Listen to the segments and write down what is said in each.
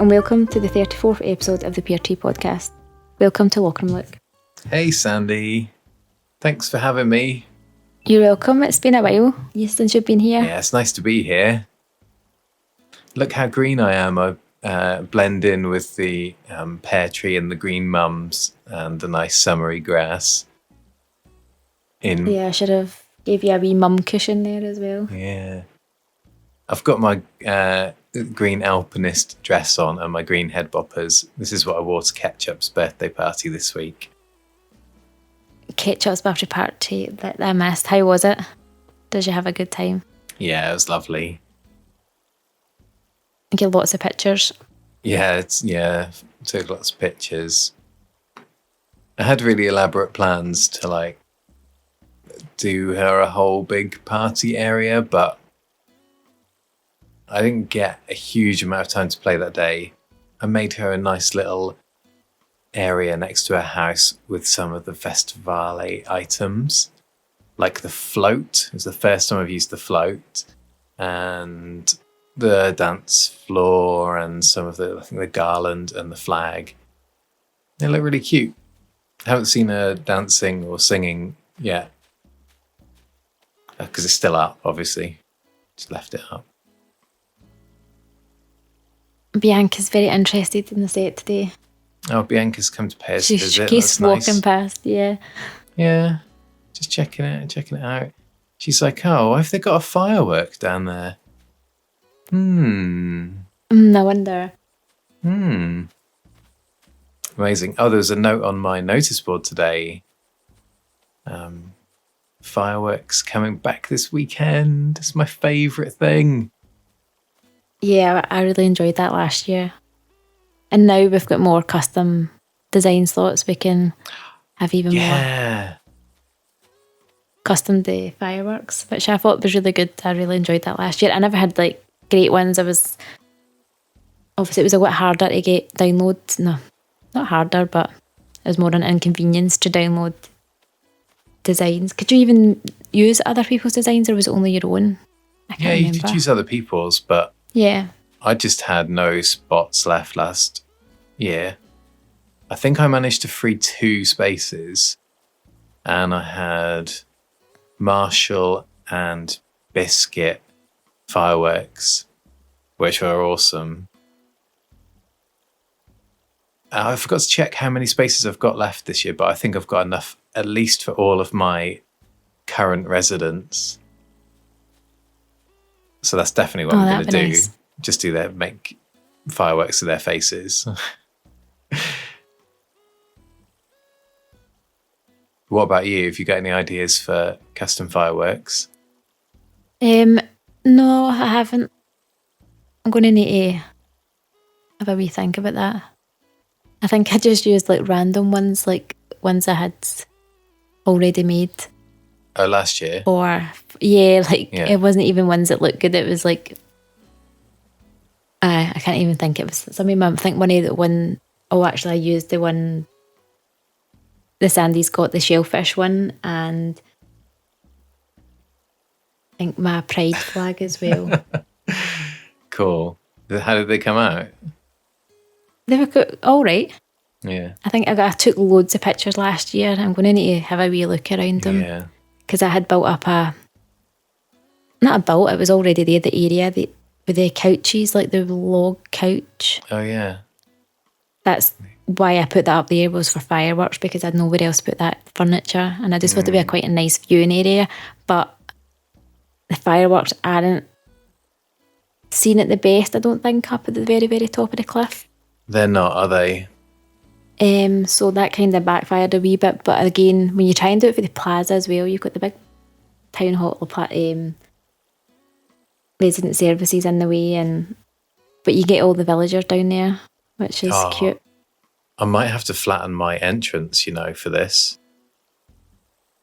and welcome to the 34th episode of the PRT podcast. Welcome to Lokrum, Luke. Hey Sandy, thanks for having me. You're welcome. It's been a while since you've been here. Yeah, it's nice to be here. Look how green I am. I blend in with the pear tree and the green mums and the nice summery grass. Yeah, I should have gave you a wee mum cushion there as well. Yeah. I've got my green alpinist dress on and my green head boppers. This is what I wore to Ketchup's birthday party this week. Ketchup's birthday party that I missed. How was it? Did you have a good time? Yeah, it was lovely. I get lots of pictures. Yeah, took lots of pictures. I had really elaborate plans to do her a whole big party area, but I didn't get a huge amount of time to play that day. I made her a nice little area next to her house with some of the Festivale items, like the float. It was the first time I've used the float, and the dance floor, and some of the garland and the flag. They look really cute. I haven't seen her dancing or singing yet, because it's still up, obviously. Just left it up. Bianca's very interested in the set today. Oh, Bianca's come to pay us a She visit. keeps That's walking nice. past, yeah. Yeah, just checking it out. She's like, oh, have they got a firework down there? No wonder. Amazing. Oh, there was a note on my notice board today. Fireworks coming back this weekend. It's my favourite thing. Yeah, I really enjoyed that last year. And now we've got more custom design slots. We can have even more custom day fireworks, which I thought was really good. I really enjoyed that last year. I never had great ones. Obviously it was a bit harder to get download. No, not harder, but it was more an inconvenience to download designs. Could you even use other people's designs, or was it only your own? I can't remember. You could use other people's, but yeah. I just had no spots left last year. I think I managed to free 2 spaces, and I had Marshall and Biscuit fireworks, which were awesome. I forgot to check how many spaces I've got left this year, but I think I've got enough at least for all of my current residents. So that's definitely what I'm going to do. Nice. Just make fireworks to their faces. What about you? Have you got any ideas for custom fireworks? No, I haven't. I'm going to need to have a wee think about that. I think I just used random ones, ones I had already made. Oh, last year? Or, it wasn't even ones that looked good. It was I can't even think. It was something. I think I used the one, the Sandy's got the shellfish one, and I think my pride flag as well. Cool. How did they come out? They were all right. Yeah. I think I took loads of pictures last year. I'm going to need to have a wee look around them. Yeah. Because I had built up it was already there, the area with the couches, the log couch. Oh, yeah. That's why I put that up there, was for fireworks, because I had nowhere else to put that furniture, and I just thought it would be quite a nice viewing area. But the fireworks aren't seen at the best, I don't think, up at the very, very top of the cliff. They're not, are they? So that kind of backfired a wee bit. But again, when you try and do it for the plaza as well, you've got the big town hall resident services in the way, but you get all the villagers down there, which is cute. I might have to flatten my entrance, for this.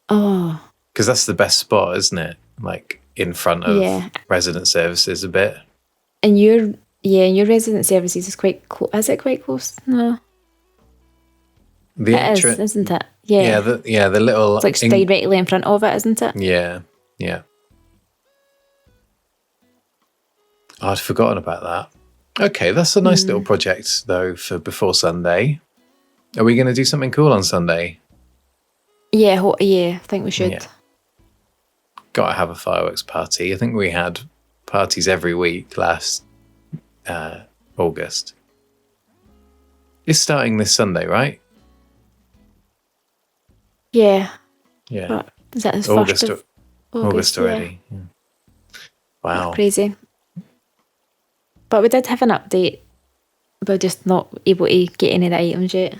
Oh. Because that's the best spot, isn't it? In front of resident services a bit. And your resident services is quite close. Is it quite close? No. The it is, isn't it? Yeah. The little... It's directly in front of it, isn't it? Yeah. Oh, I'd forgotten about that. Okay, that's a nice little project, though, for before Sunday. Are we going to do something cool on Sunday? Yeah, I think we should. Yeah. Got to have a fireworks party. I think we had parties every week last August. It's starting this Sunday, right? Yeah. Yeah. But is that the August, 1st of August Yeah. already. Yeah. Wow. That's crazy. But we did have an update about just not able to get any of the items yet.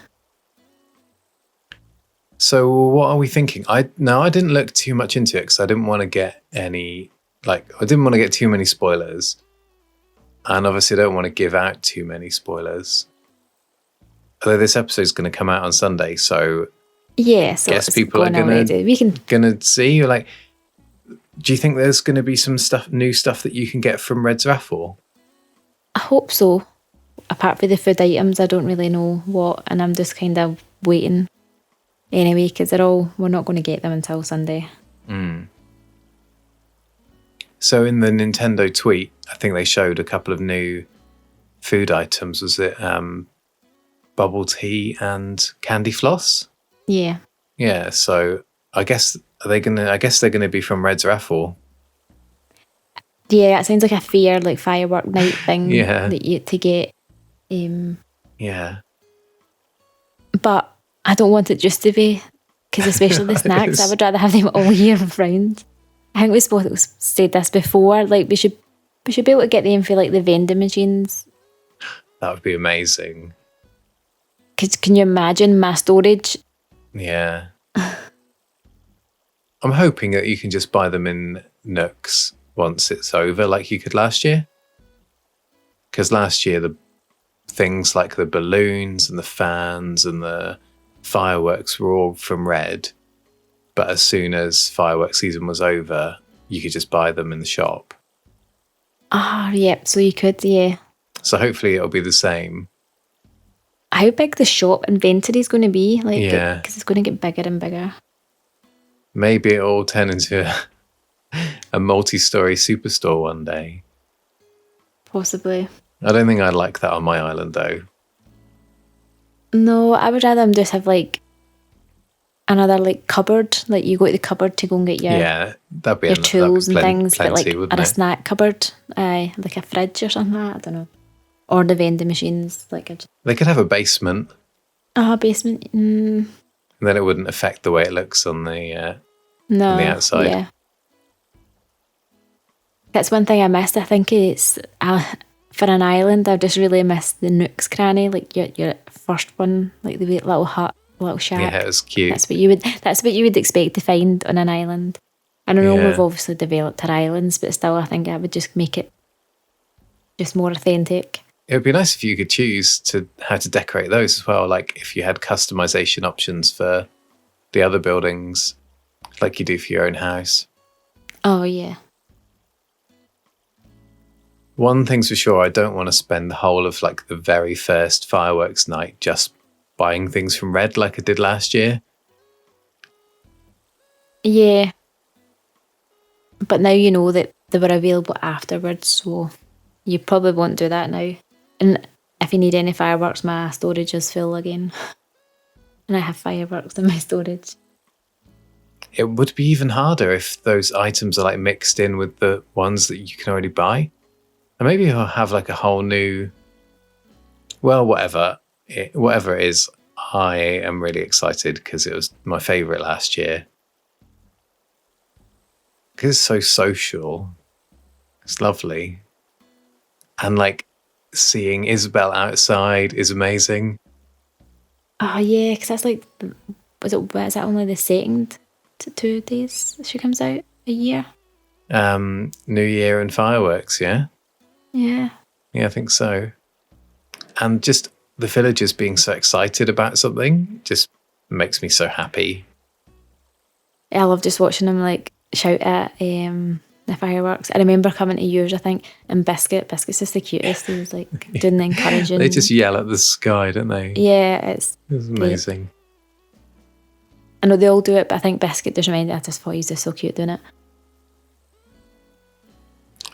So what are we thinking? I didn't look too much into it because I didn't want to get any, I didn't want to get too many spoilers. And obviously I don't want to give out too many spoilers. Although this episode's going to come out on Sunday, so yeah, so guess people are gonna see. Like, do you think there's going to be some new stuff that you can get from Red's raffle? I hope so. Apart from the food items, I don't really know what, and I'm just kind of waiting anyway because we're not going to get them until Sunday. So in the Nintendo tweet, I think they showed a couple of new food items. Was it bubble tea and candy floss? Yeah. Yeah. So I guess they're gonna be from Red's raffle. Yeah, it sounds like a fair, like firework night thing that you to get. Yeah. But I don't want it just to be, because especially the snacks, I would rather have them all year round. I think we've both said this before. Like we should be able to get them for like the vending machines. That would be amazing. Because can you imagine my storage? Yeah. I'm hoping that you can just buy them in Nooks once it's over, like you could last year. Because last year the things like the balloons and the fans and the fireworks were all from Red. But as soon as fireworks season was over, you could just buy them in the shop. Yep, so you could, yeah. So hopefully it'll be the same. How big the shop inventory is going to be? Yeah. Because it's going to get bigger and bigger. Maybe it'll all turn into a multi-story superstore one day. Possibly. I don't think I'd like that on my island, though. No, I would rather them just have like another like cupboard. Like you go to the cupboard to go and get that'd be your tools and things, plenty, but like a snack cupboard, like a fridge or something like that. I don't know. Or the vending machines, They could have a basement. Basement. And then it wouldn't affect the way it looks on the on the outside. Yeah. That's one thing I missed. I think it's for an island. I just really missed the Nook's cranny, like your first one, like the little hut, little shack. Yeah, it was cute. That's what you would expect to find on an island. I don't know. We've obviously developed our islands, but still, I think that would just make it just more authentic. It would be nice if you could choose how to decorate those as well. Like if you had customization options for the other buildings, like you do for your own house. Oh yeah. One thing's for sure, I don't want to spend the whole of like the very first fireworks night just buying things from Red like I did last year. Yeah. But now you know that they were available afterwards, so you probably won't do that now. And if you need any fireworks, my storage is full again. And I have fireworks in my storage. It would be even harder if those items are like mixed in with the ones that you can already buy. And maybe you'll have like a whole new, well, whatever it is, I am really excited because it was my favourite last year. Because it's so social. It's lovely. And like seeing Isabel outside is amazing. Oh yeah, because that's like, is that only the second 2 days she comes out a year? New Year and fireworks, yeah? Yeah. Yeah, I think so. And just the villagers being so excited about something just makes me so happy. I love just watching them like shout at the fireworks. I remember coming to yours, I think, and Biscuit's just the cutest. He was like doing the encouraging. They just yell at the sky, don't they? Yeah, it's amazing. I know they all do it, but I think Biscuit does remind me. I just thought he's just so cute doing it.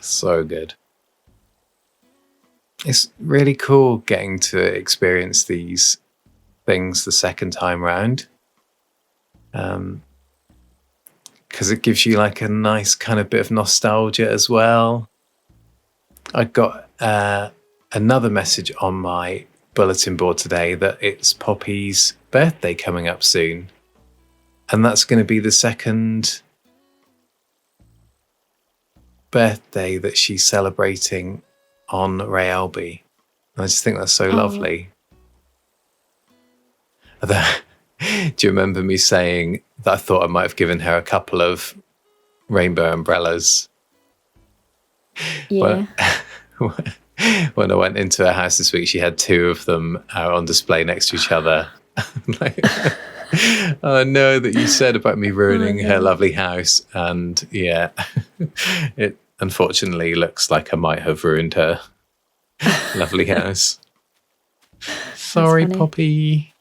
So good. it's really cool getting to experience these things the second time round. Because it gives you like a nice kind of bit of nostalgia as well. I got another message on my bulletin board today that it's Poppy's birthday coming up soon. And that's going to be the second birthday that she's celebrating on Ray Albee. And I just think that's so lovely. Do you remember me saying that I thought I might have given her a couple of rainbow umbrellas? Yeah. When I went into her house this week, she had two of them on display next to each other. Like, I know that you said about me ruining her lovely house, and yeah, it unfortunately looks like I might have ruined her lovely house. Sorry, Poppy.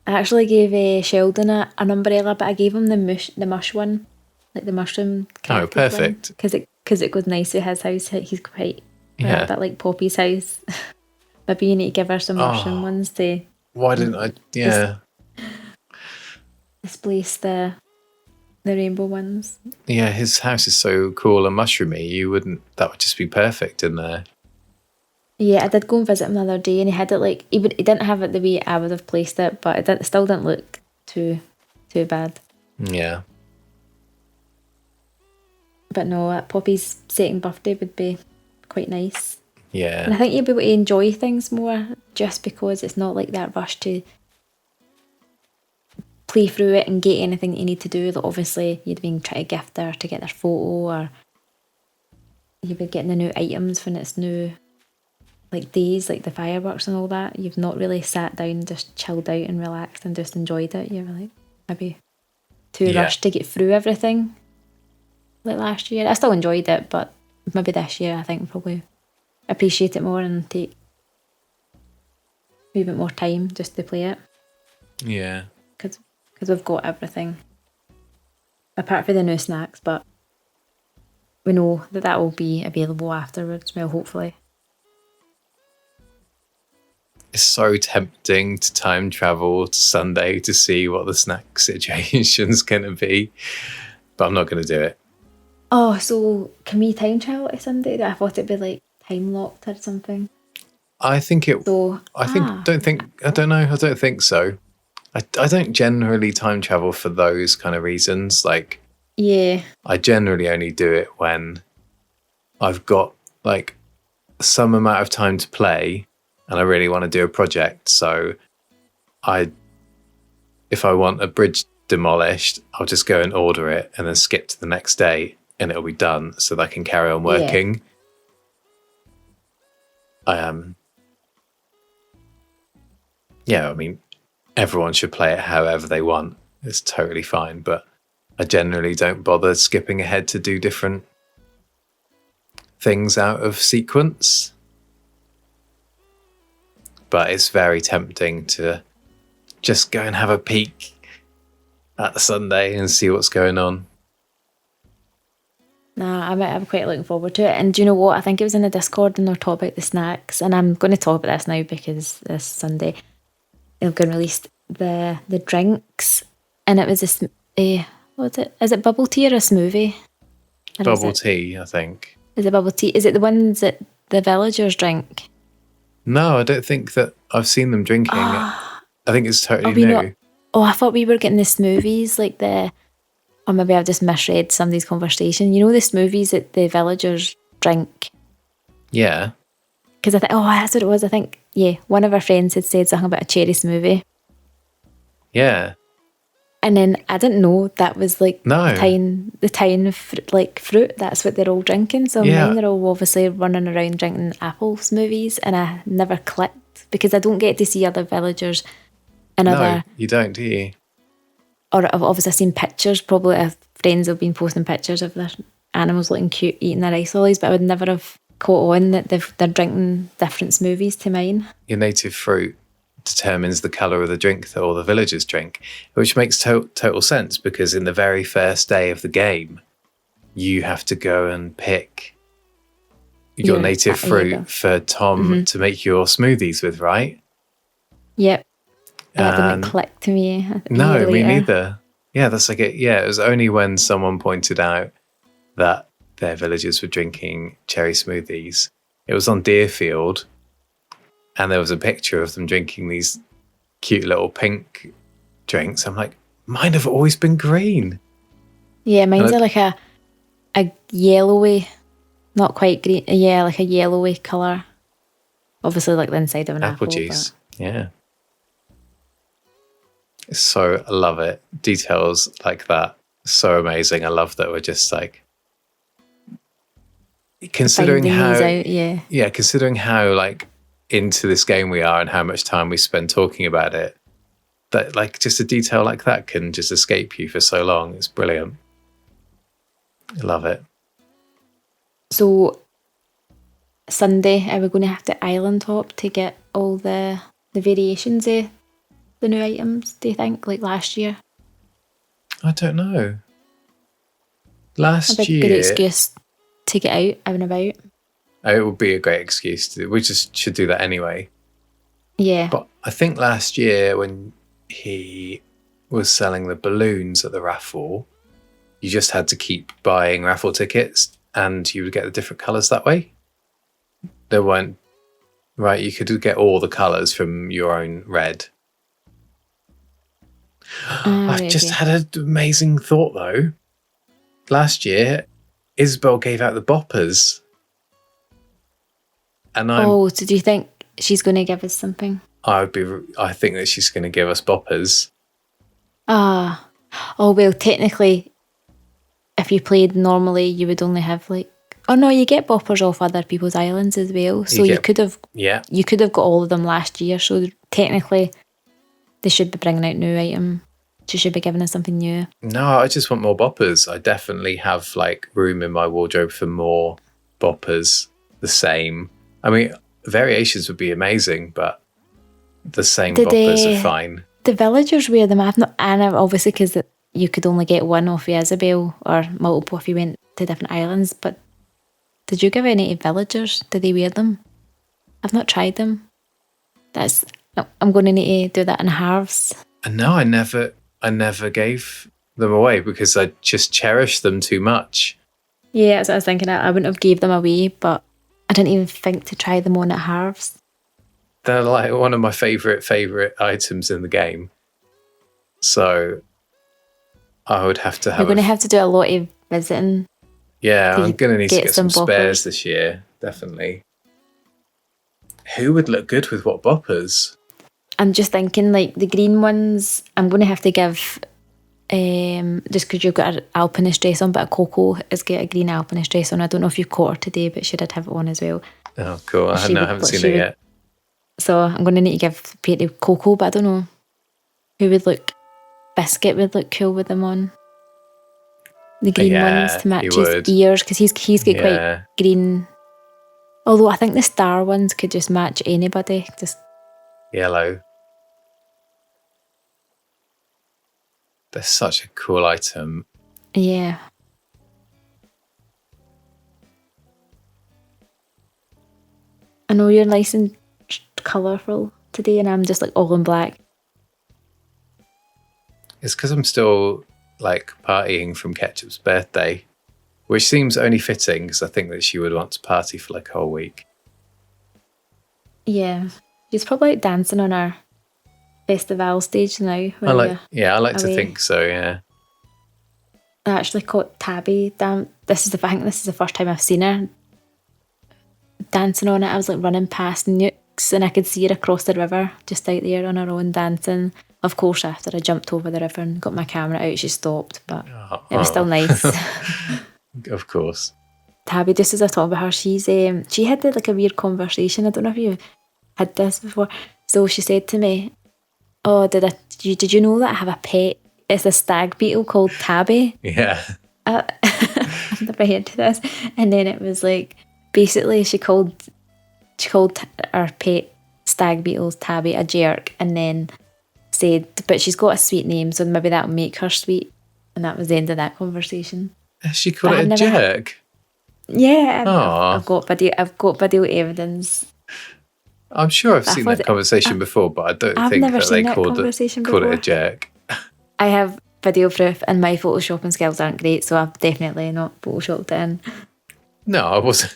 I actually gave Sheldon an umbrella, but I gave him the mush one, like the mushroom. Oh, perfect! Because it goes nice with his house. He's quite a bit like Poppy's house. Maybe you need to give her some mushroom ones to. Why didn't I? Yeah. Displace the rainbow ones. Yeah, his house is so cool and mushroomy. That would just be perfect in there. Yeah, I did go and visit him the other day, and he had it like he didn't have it the way I would have placed it, but it still didn't look too bad. Yeah. But no, Poppy's second birthday would be quite nice. Yeah. And I think you'll be able to enjoy things more just because it's not like that rush to play through it and get anything that you need to do. Like obviously, you'd been trying to gift her to get their photo, or you'd be getting the new items when it's new, like days, like the fireworks and all that. You've not really sat down, just chilled out and relaxed and just enjoyed it. You're like maybe too rushed to get through everything. Like last year, I still enjoyed it, but maybe this year I think probably appreciate it more and take a wee bit more time just to play it. Yeah. Because we've got everything apart from the new snacks, but we know that will be available afterwards. Well, hopefully. It's so tempting to time travel to Sunday to see what the snack situation's going to be, but I'm not going to do it. Oh, so can we time travel to Sunday? I thought it'd be like time locked or something. I think it. So, I don't think so. I don't generally time travel for those kind of reasons. Like, yeah, I generally only do it when I've got like some amount of time to play and I really want to do a project. So if I want a bridge demolished, I'll just go and order it and then skip to the next day and it'll be done so that I can carry on working. Yeah, I mean, everyone should play it however they want. It's totally fine, but I generally don't bother skipping ahead to do different things out of sequence. But it's very tempting to just go and have a peek at the Sunday and see what's going on. I'm quite looking forward to it. And do you know what? I think it was in the Discord and they were talking about the snacks. And I'm going to talk about this now because this Sunday they're going to release the drinks. And it was what was it? Is it bubble tea or a smoothie? Bubble tea, I think. Is it bubble tea? Is it the ones that the villagers drink? No, I don't think that I've seen them drinking it. I think it's totally new. I thought we were getting the smoothies, like or maybe I've just misread somebody's conversation. You know the smoothies that the villagers drink? Yeah. Because I think, that's what it was. I think, one of our friends had said something about a cherry smoothie. Yeah. And then I didn't know that was like the town like fruit. That's what they're all drinking. So mine are all obviously running around drinking apple smoothies, and I never clicked because I don't get to see other villagers and No, you don't, do you? Or I've obviously seen pictures. Probably friends have been posting pictures of their animals looking cute eating their ice lollies, but I would never have caught on that they're drinking different smoothies to mine. Your native fruit determines the colour of the drink that all the villagers drink, which makes total sense because in the very first day of the game, you have to go and pick your native there you fruit go. for Tom to make your smoothies with, right? Yep. That didn't And click to me. A no, year me later. neither. Yeah, that's like it. Yeah, it was only when someone pointed out that their villagers were drinking cherry smoothies. It was on Deerfield, and there was a picture of them drinking these cute little pink drinks. I'm like, mine have always been green. Yeah, mine's are like a yellowy, not quite green. Yeah, like a yellowy colour. Obviously, like the inside of an Apple apple. juice. Yeah. So I love it. Details like that. So amazing. I love that we're just like considering Finding how these out, yeah. considering how like into this game we are and how much time we spend talking about it, that like just a detail like that can just escape you for so long. It's brilliant. I love it. So Sunday, are we going to have to island hop to get all the variations of the new items, do you think, like last year? I don't know. A Last big year, good excuse to get out and about. it would be a great excuse to. We just should do that anyway. Yeah. But I think last year when he was selling the balloons at the raffle, you just had to keep buying raffle tickets and you would get the different colours that way. There weren't, right, you could get all the colours from your own red. I've just had an amazing thought though. Last year, Isabel gave out the boppers. And so do you think she's going to give us something? I think that she's going to give us boppers. Oh, well, technically, if you played normally, you would only have like... Oh, no, you get boppers off other people's islands as well. So you could have got all of them last year. So technically, they should be bringing out new item. She should be giving us something new. No, I just want more boppers. I definitely have like room in my wardrobe for more boppers. The same. I mean, variations would be amazing, but the same boppers are fine. The villagers wear them. Obviously, because you could only get one off of Isabel or multiple if you went to different islands. But did you give any to villagers? Did they wear them? I've not tried them. I'm going to need to do that in halves. No, I never gave them away because I just cherished them too much. Yeah, that's what I was thinking. I wouldn't have gave them away, but I didn't even think to try them on at halves. They're like one of my favourite items in the game. So I would have to have... You're going to have to do a lot of visiting. Yeah, I'm going to need to get some spares this year, definitely. Who would look good with what boppers? I'm just thinking, like, the green ones, I'm going to have to give... just because you've got an alpinist dress on, but Coco has got a green alpinist dress on. I don't know if you caught her today, but she did have it on as well. Oh, cool. I haven't seen it yet. So I'm going to need to give Pete to Coco, but I don't know who would look... Biscuit would look cool with them on. The green ones to match his ears, because he's got quite green... Although I think the star ones could just match anybody. Just yellow. They're such a cool item. Yeah. I know you're nice and colourful today, and I'm just like all in black. It's because I'm still like partying from Ketchup's birthday, which seems only fitting because I think that she would want to party for like a whole week. Yeah. She's probably like dancing on our festival stage now. I like to think so, yeah. I actually caught Tabby. This is the first time I've seen her dancing on it. I was like running past Nook's and I could see her across the river, just out there on her own dancing. Of course, after I jumped over the river and got my camera out, she stopped, but it was still nice. Of course. Tabby, just as I talk about her, she had like a weird conversation. I don't know if you had this before. So she said to me, "Oh, did you know that I have a pet? It's a stag beetle called Tabby." Yeah. I've never heard of this. And then it was like, basically she called our pet stag beetle Tabby a jerk, and then said, but she's got a sweet name, so maybe that'll make her sweet. And that was the end of that conversation. She called it a jerk? Yeah, Aw. I've got video evidence. I'm sure I've But I seen thought that conversation before, but I don't I've think never that they seen that called conversation it a before. jerk. I have video proof, and my photoshopping skills aren't great, so I've definitely not photoshopped it in. No, I wasn't.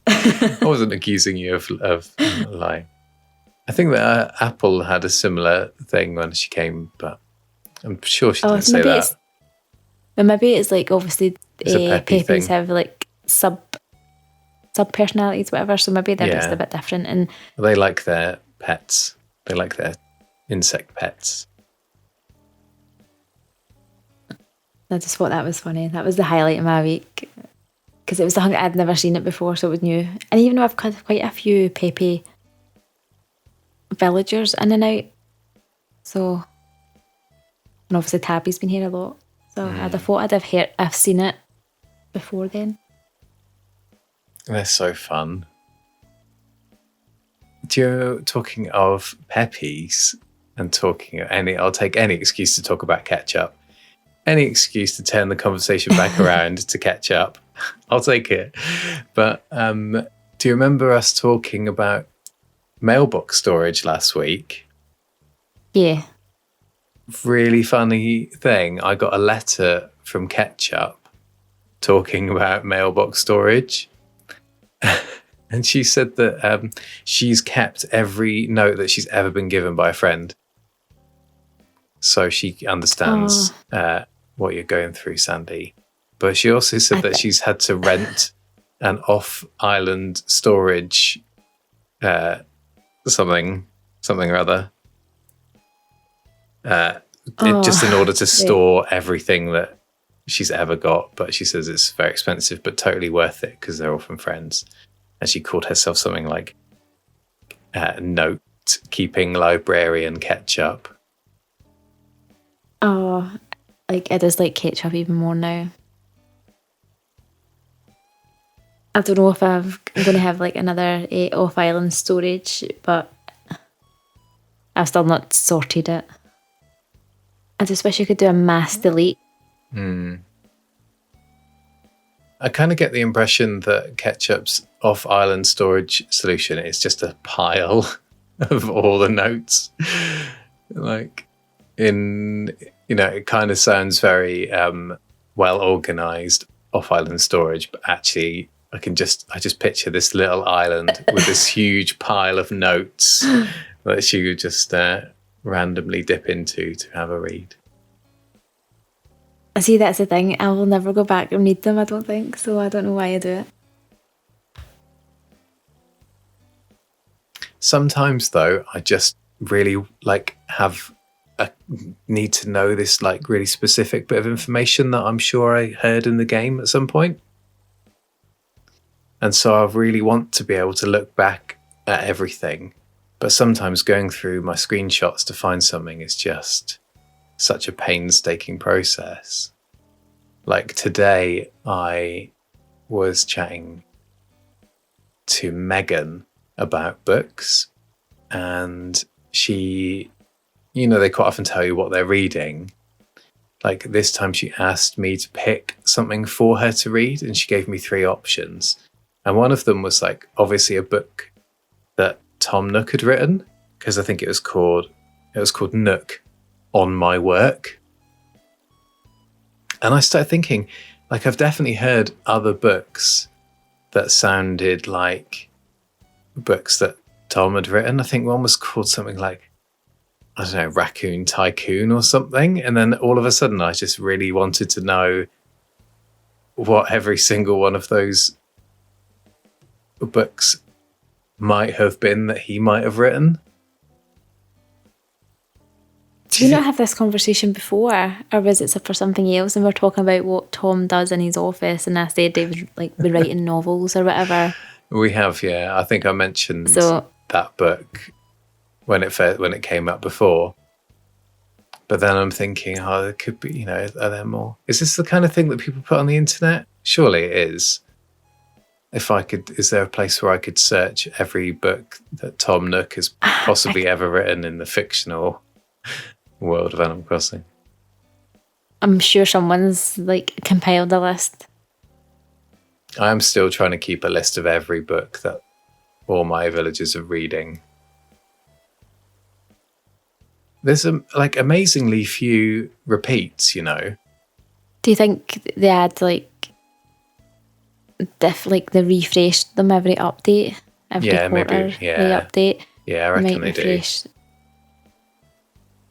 I wasn't accusing you of lying. I think that Apple had a similar thing when she came, but I'm sure she didn't say that. Maybe it's like obviously It's a peppy Peppies thing. have like sub personalities, whatever. So maybe they're just a bit different. And they like their pets. They like their insect pets. I just thought that was funny. That was the highlight of my week because it was something I'd never seen it before, so it was new. And even though I've got quite a few Peppy villagers in and out, so and obviously Tabby's been here a lot, so I'd have thought I've seen it before then. They're so fun. Talking of Peppies and I'll take any excuse to talk about Ketchup. Any excuse to turn the conversation back around to Ketchup. I'll take it. But do you remember us talking about mailbox storage last week? Yeah. Really funny thing. I got a letter from Ketchup talking about mailbox storage. And she said that she's kept every note that she's ever been given by a friend. So she understands what you're going through, Sandi. But she also said that she's had to rent an off-island storage something or other. Just in order to store everything that she's ever got. But she says it's very expensive, but totally worth it because they're all from friends. And she called herself something like note-keeping librarian Ketchup. Oh, like it is like Ketchup even more now. I don't know if I'm going to have like another off-island storage, but I've still not sorted it. I just wish you could do a mass delete. I kind of get the impression that Ketchup's off-island storage solution is just a pile of all the notes. Like it kind of sounds very well organized off-island storage, but actually I just picture this little island with this huge pile of notes that she would just randomly dip into to have a read. I see, that's the thing. I will never go back and read them, I don't think. So I don't know why I do it. Sometimes, though, I just really need to know this like really specific bit of information that I'm sure I heard in the game at some point. And so I really want to be able to look back at everything. But sometimes going through my screenshots to find something is just such a painstaking process. Like today, I was chatting to Megan about books, and she, they quite often tell you what they're reading. Like this time she asked me to pick something for her to read, and she gave me 3 options. And one of them was like obviously a book that Tom Nook had written, because I think it was called Nook on My Work. And I started thinking, like, I've definitely heard other books that sounded like books that Tom had written. I think one was called something like, I don't know, Raccoon Tycoon or something. And then all of a sudden I just really wanted to know what every single one of those books might have been that he might have written. Did we not have this conversation before, or was it for something else? And we're talking about what Tom does in his office, and I said David like be writing novels or whatever. We have, yeah. I think I mentioned that book when it came up before. But then I'm thinking, there could be, are there more? Is this the kind of thing that people put on the internet? Surely it is. Is there a place where I could search every book that Tom Nook has possibly ever written in the fictional world of Animal Crossing? I'm sure someone's like compiled a list. I am still trying to keep a list of every book that all my villagers are reading. There's amazingly few repeats, you know. Do you think they had they refreshed them every update? Every quarter, maybe, they update. Yeah, I reckon they do.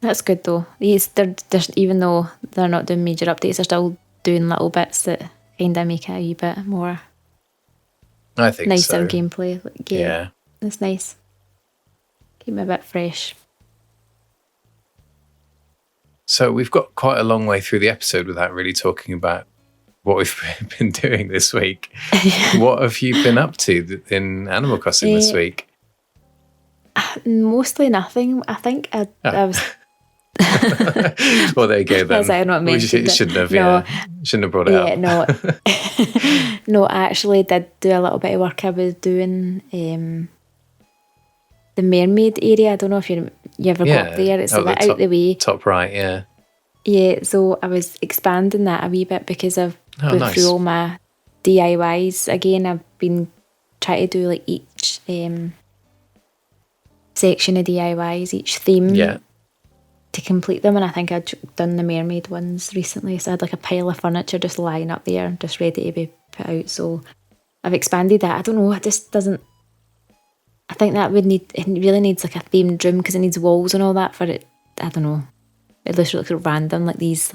That's good though. They're even though they're not doing major updates, they're still doing little bits that kind of make it a wee bit more. I think nicer so. Gameplay. Yeah, it's nice. Keep me a bit fresh. So we've got quite a long way through the episode without really talking about what we've been doing this week. What have you been up to in Animal Crossing this week? Mostly nothing. I think I was... Well, there you go then. I not mentioned shouldn't have brought it up. No. No, I actually did do a little bit of work. I was doing the mermaid area. I don't know if you ever got there. It's a bit out the way. Top right, yeah. Yeah, so I was expanding that a wee bit because I've been through all my DIYs again. I've been trying to do each section of DIYs, each theme to complete them, and I think I'd done the mermaid ones recently, so I had a pile of furniture just lying up there, just ready to be put out, so I've expanded that. I don't know, it just doesn't... I think that it really needs a themed room because it needs walls and all that for it. I don't know. It looks random, these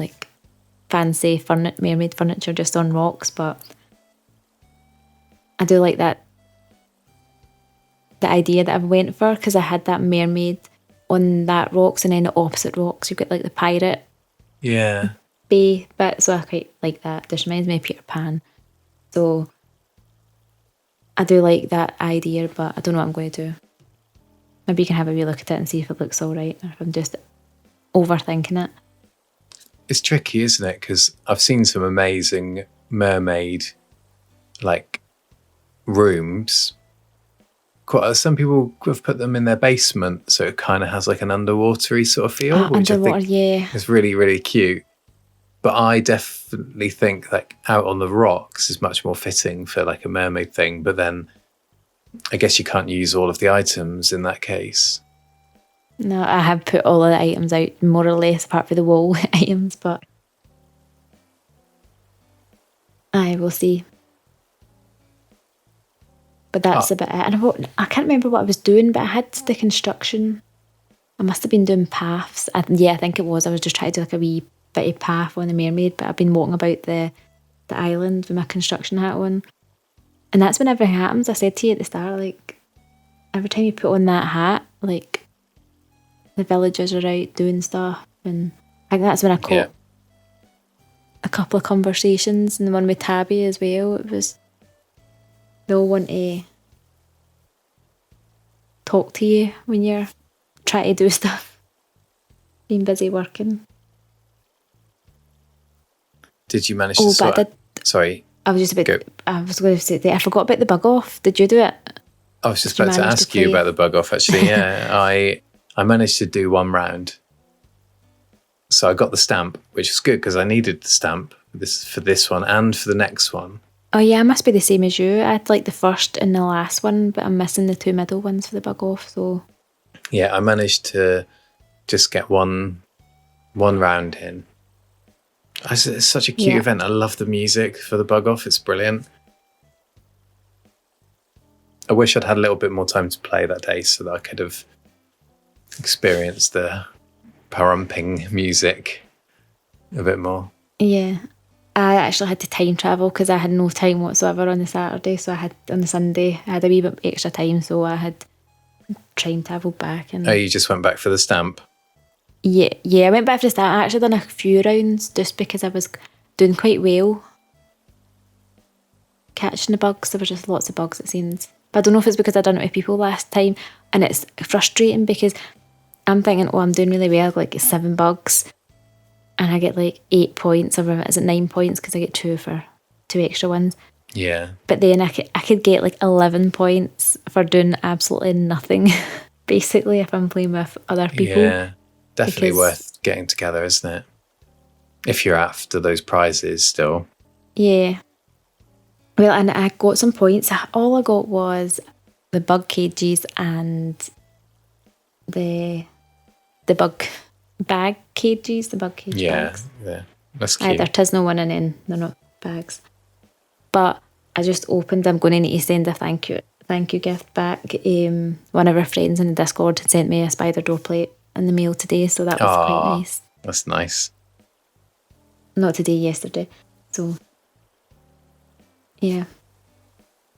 fancy mermaid furniture just on rocks, but I do like that, the idea that I went for, because I had that mermaid on that rocks, and then the opposite rocks you've got the pirate bay bit, so I quite like that. This reminds me of Peter Pan, so I do like that idea, but I don't know what I'm going to do. Maybe you can have a wee look at it and see if it looks alright, or if I'm just overthinking it. It's tricky, isn't it? Because I've seen some amazing mermaid rooms. Some people have put them in their basement, so it kind of has an underwatery sort of feel, which I think is really, really cute. But I definitely think out on the rocks is much more fitting for a mermaid thing. But then I guess you can't use all of the items in that case. No, I have put all of the items out, more or less, apart from the wall items, but I will see. But that's about it. And I can't remember what I was doing, but I had the construction. I must have been doing paths. I think it was. I was just trying to do a wee bit of path on the mermaid, but I've been walking about the island with my construction hat on. And that's when everything happens. I said to you at the start, every time you put on that hat, the villagers are out doing stuff. And I think that's when I caught a couple of conversations, and the one with Tabby as well. It was... they all want to talk to you when you're trying to do stuff, being busy working. Did you manage to sort out... Sorry. I was going to say, I forgot about the bug off. Did you do it? I was just about to ask you about the bug off, actually. Yeah, I managed to do one round. So I got the stamp, which is good because I needed the stamp for this one and for the next one. Oh yeah, I must be the same as you. I had the first and the last one, but I'm missing the two middle ones for the bug off. So yeah, I managed to just get one round in. It's such a cute event. I love the music for the bug off. It's brilliant. I wish I'd had a little bit more time to play that day so that I could have experienced the pumping music a bit more. Yeah. I actually had to time travel because I had no time whatsoever on the Saturday, so on the Sunday I had a wee bit extra time, so I had time travelled back. And you just went back for the stamp? Yeah, I went back for the stamp. I actually done a few rounds just because I was doing quite well catching the bugs. There were just lots of bugs, it seems. But I don't know if it's because I done it with people last time, and it's frustrating because I'm thinking, I'm doing really well, 7 bugs. And I get 8 points, or is it 9 points because I get 2 for 2 extra ones. Yeah. But then I could get 11 points for doing absolutely nothing, basically, if I'm playing with other people. Yeah, definitely worth getting together, isn't it? If you're after those prizes still. Yeah. Well, and I got some points. All I got was the bug cages and the bug bag cages, the bug cage bags. Yeah. That's Aye, cute. there is no one in them. They're not bags. But I just opened. I'm going to need to send a thank you gift back. One of our friends in the Discord had sent me a spider door plate in the mail today, so that was quite nice. That's nice. Not today, yesterday. So yeah,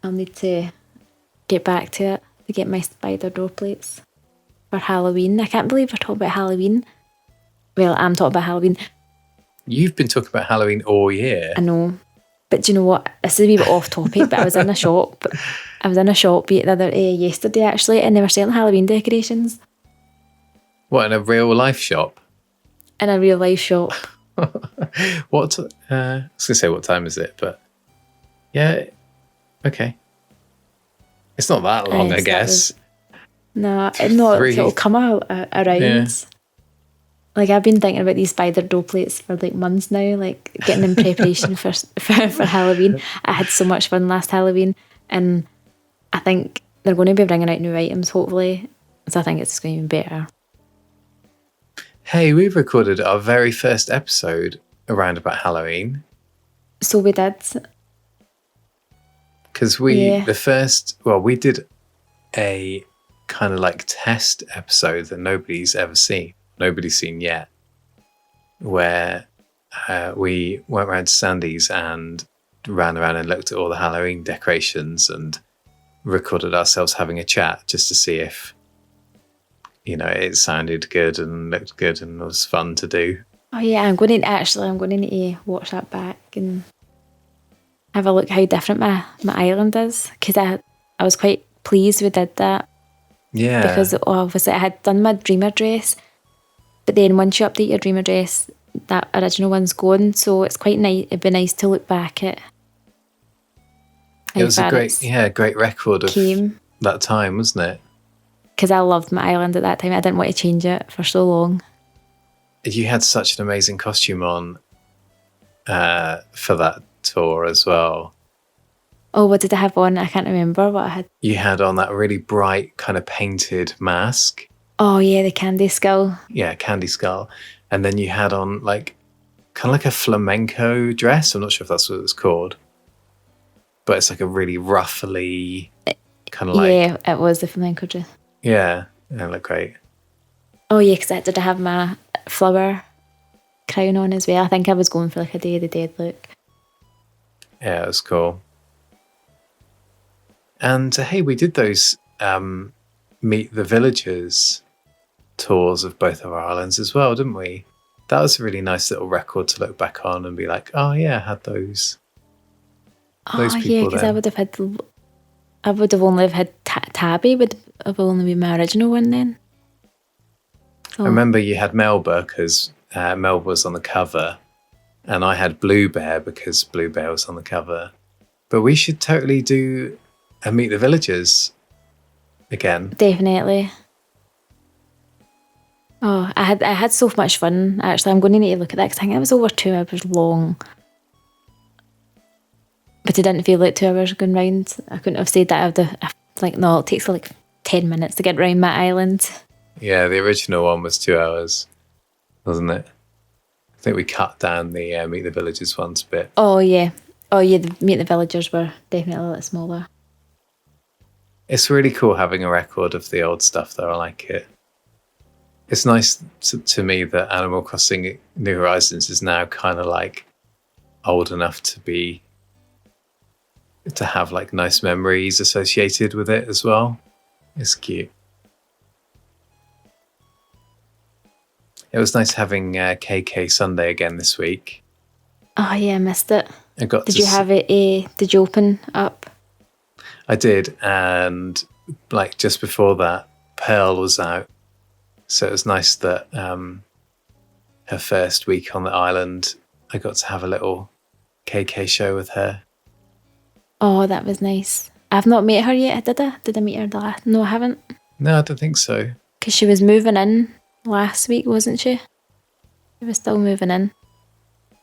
I'll need to get back to it to get my spider door plates for Halloween. I can't believe we're talking about Halloween. Well, I'm talking about Halloween. You've been talking about Halloween all year. I know. But do you know what? This is a wee bit off topic, but I was in a shop. Yesterday actually, and they were selling Halloween decorations. What, in a real life shop? In a real life shop. What? I was going to say, what time is it? But yeah, okay. It's not that long, I guess. It'll come out around. Yeah. Like, I've been thinking about these spider dough plates for like months now, like getting in preparation for Halloween. I had so much fun last Halloween, and I think they're going to be bringing out new items, hopefully. So I think it's going to be better. Hey, we recorded our very first episode around about Halloween. So we did. Because we did a kind of like test episode that nobody's seen yet, where we went around to Sandy's and ran around and looked at all the Halloween decorations and recorded ourselves having a chat just to see if, it sounded good and looked good and was fun to do. Oh yeah, I'm going to need to watch that back and have a look how different my island is, because I was quite pleased we did that. Yeah. Because obviously I had done my dream address, but then once you update your dream address, that original one's gone. So it's quite nice. It'd be nice to look back at. It was a great record of that time, wasn't it? Because I loved my island at that time. I didn't want to change it for so long. You had such an amazing costume on for that tour as well. Oh, what did I have on? I can't remember what I had. You had on that really bright kind of painted mask. Oh yeah, the candy skull. Yeah, candy skull. And then you had on like kind of like a flamenco dress. I'm not sure if that's what it's called. But it's like a really ruffly kind of like... Yeah, it was the flamenco dress. Yeah, it looked great. Oh yeah, because I did have my flower crown on as well. I think I was going for like a Day of the Dead look. Yeah, it was cool. And hey, we did those Meet the Villagers tours of both of our islands as well, didn't we? That was a really nice little record to look back on and be like, oh yeah, I had those. Those people. Yeah, because I would have only had Tabby would have only been my original one then. I remember you had Melba because Melba was on the cover, and I had Blue Bear because Blue Bear was on the cover. But we should totally do a Meet the Villagers again. Definitely. Oh, I had so much fun. Actually, I'm going to need to look at that because I think it was over 2 hours long. But it didn't feel like 2 hours going round. I couldn't have said that. It takes like 10 minutes to get round my island. Yeah, the original one was 2 hours, wasn't it? I think we cut down the Meet the Villagers ones a bit. Oh yeah, the Meet the Villagers were definitely a little smaller. It's really cool having a record of the old stuff though, I like it. It's nice to me that Animal Crossing New Horizons is now kind of like old enough to have like nice memories associated with it as well. It's cute. It was nice having KK Sunday again this week. Oh yeah, I missed it. Did you have it? Did you open up? I did, and like just before that, Pearl was out, so it was nice that her first week on the island, I got to have a little KK show with her. Oh, that was nice. I've not met her yet, did I? Did I meet her the last? No, I haven't. No, I don't think so. Because she was moving in last week, wasn't she? She was still moving in.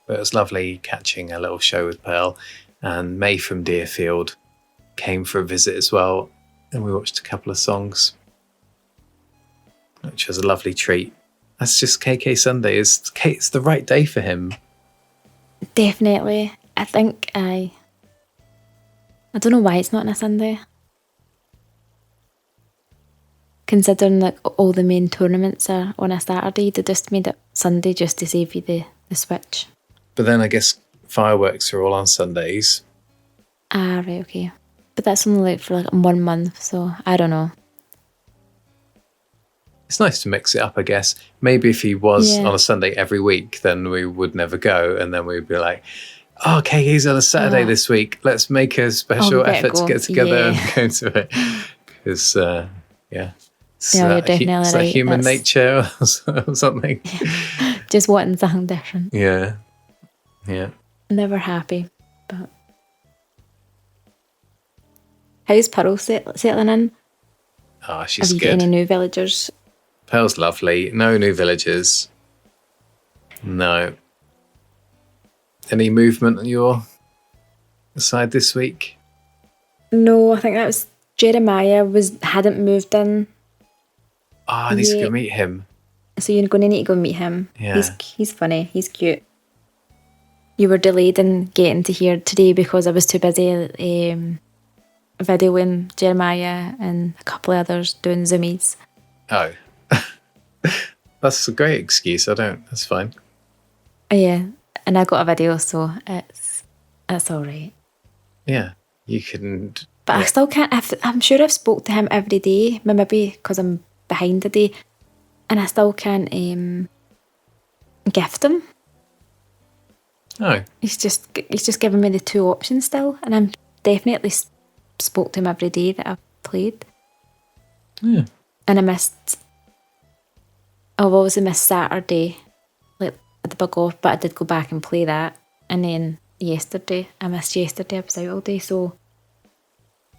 But it was lovely catching a little show with Pearl. and May from Deerfield came for a visit as well, and we watched a couple of songs, which was a lovely treat. That's just KK Sunday. It's the right day for him. Definitely. I think I don't know why it's not on a Sunday. Considering like all the main tournaments are on a Saturday, they just made it Sunday just to save you the switch. But then I guess fireworks are all on Sundays. Ah, right, okay. But that's only like for like 1 month, so I don't know. It's nice to mix it up, I guess. Maybe if he was on a Sunday every week, then we would never go, and then we'd be like, oh, okay, he's on a Saturday this week. Let's make a special effort to get together and go to it. Because, it's like human nature or something. Just wanting something different. Yeah. Never happy, but... How's Pearl settling in? Oh, she's good. Have you got any new villagers? Pearl's lovely. No new villagers. No. Any movement on your side this week? No, I think that was Jeremiah hadn't moved in. Oh, I need to go meet him. So you're going to need to go meet him. Yeah. He's funny. He's cute. You were delayed in getting to here today because I was too busy videoing Jeremiah and a couple of others doing Zoomies. Oh. That's a great excuse. That's fine. Yeah. And I got a video, so it's all right. Yeah. You couldn't... But I still can't... I'm sure I've spoke to him every day, maybe because I'm behind a day, and I still can't gift him. Oh. He's just giving me the 2 options still, and I'm definitely spoke to him every day that I've played. Yeah. And I've obviously missed Saturday, like at the bug off, but I did go back and play that. And then I missed yesterday, I was out all day, so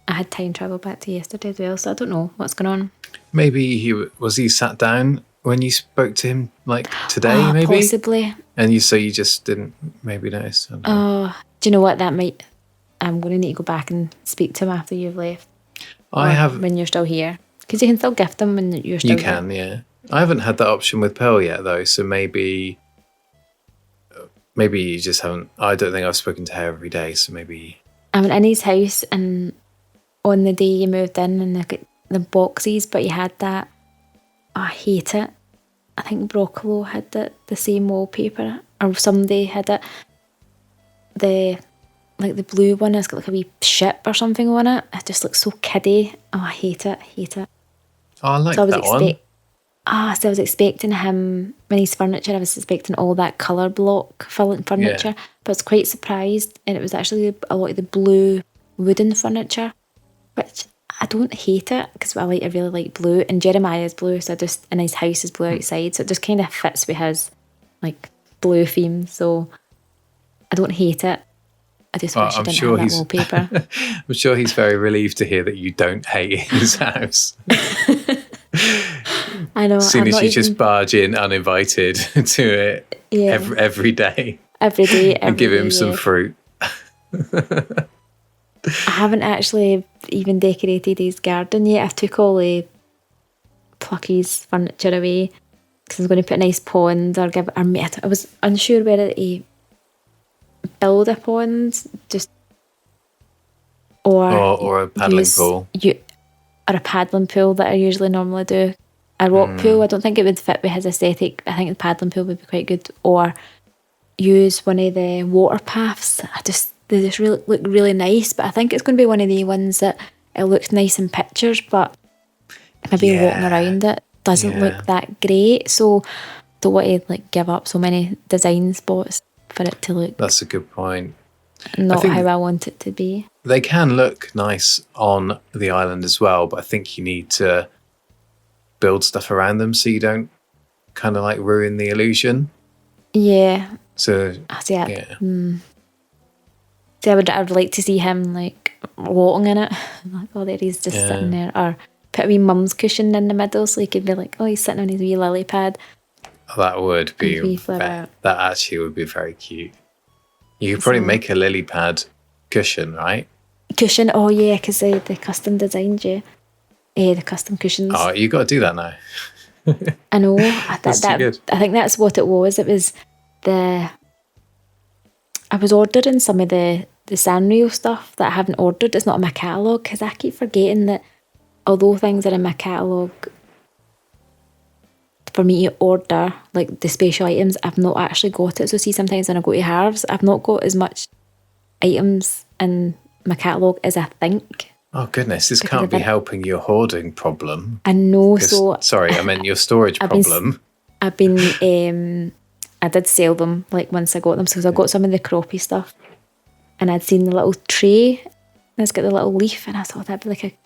I had time travel back to yesterday as well, so I don't know what's going on. Maybe he sat down when you spoke to him, like today, maybe? Possibly. And you just didn't maybe notice. Oh, do you know what? I'm going to need to go back and speak to him after you've left. When you're still here. Because you can still gift them when you're still here. You can, yeah. I haven't had that option with Pearl yet, though, so maybe you just haven't... I don't think I've spoken to her every day, so maybe... I went in his house and on the day you moved in and got the boxes, but you had that... Oh, I hate it. I think Broccolo had the same wallpaper, or somebody had it. The blue one has got like a wee ship or something on it. It just looks so kiddie. Oh, I hate it. Oh, I like that one. So I was expecting him, when he's furniture, I was expecting all that colour block furniture, but I was quite surprised, and it was actually a lot of the blue wooden furniture, which I don't hate it, because I really like blue, and Jeremiah's blue, and his house is blue outside, so it just kind of fits with his like blue theme, so I don't hate it. I just wish I didn't have that wallpaper. I'm sure he's very relieved to hear that you don't hate his house. I know. As soon as you just barge in uninvited to it every day. Every day. And give him some fruit. I haven't actually even decorated his garden yet. I took all the Plucky's furniture away because I was going to put a nice pond or I was unsure whether to build a pond or a paddling pool. Or a paddling pool that I usually normally do. A rock pool, I don't think it would fit with his aesthetic. I think the paddling pool would be quite good. Or use one of the water paths. They just look really nice, but I think it's going to be one of the ones that it looks nice in pictures, but maybe walking around it doesn't look that great. So don't want to give up so many design spots for it to look. That's a good point. Not how I want it to be. They can look nice on the island as well, but I think you need to build stuff around them so you don't kind of ruin the illusion. Yeah. So I would like to see him walking in it. There he's just sitting there, or put a wee mum's cushion in the middle so he could be he's sitting on his wee lily pad. That would be that actually would be very cute. You could probably make a lily pad cushion, right? Cushion. Oh yeah, because the custom designed you. The custom cushions. Oh, you got to do that now. I know. That's too good. I think that's what it was. It was I was ordering some of the Sanrio stuff that I haven't ordered. It's not in my catalogue because I keep forgetting that although things are in my catalogue for me to order, like the special items, I've not actually got it. So see, sometimes when I go to Harves, I've not got as much items in my catalogue as I think. Oh goodness, this can't be helping your hoarding problem. I know. So sorry, I meant your storage problem. I did sell them like once I got them, because I got some of the crappie stuff, and I'd seen the little tray and it's got the little leaf, and I thought that'd be like a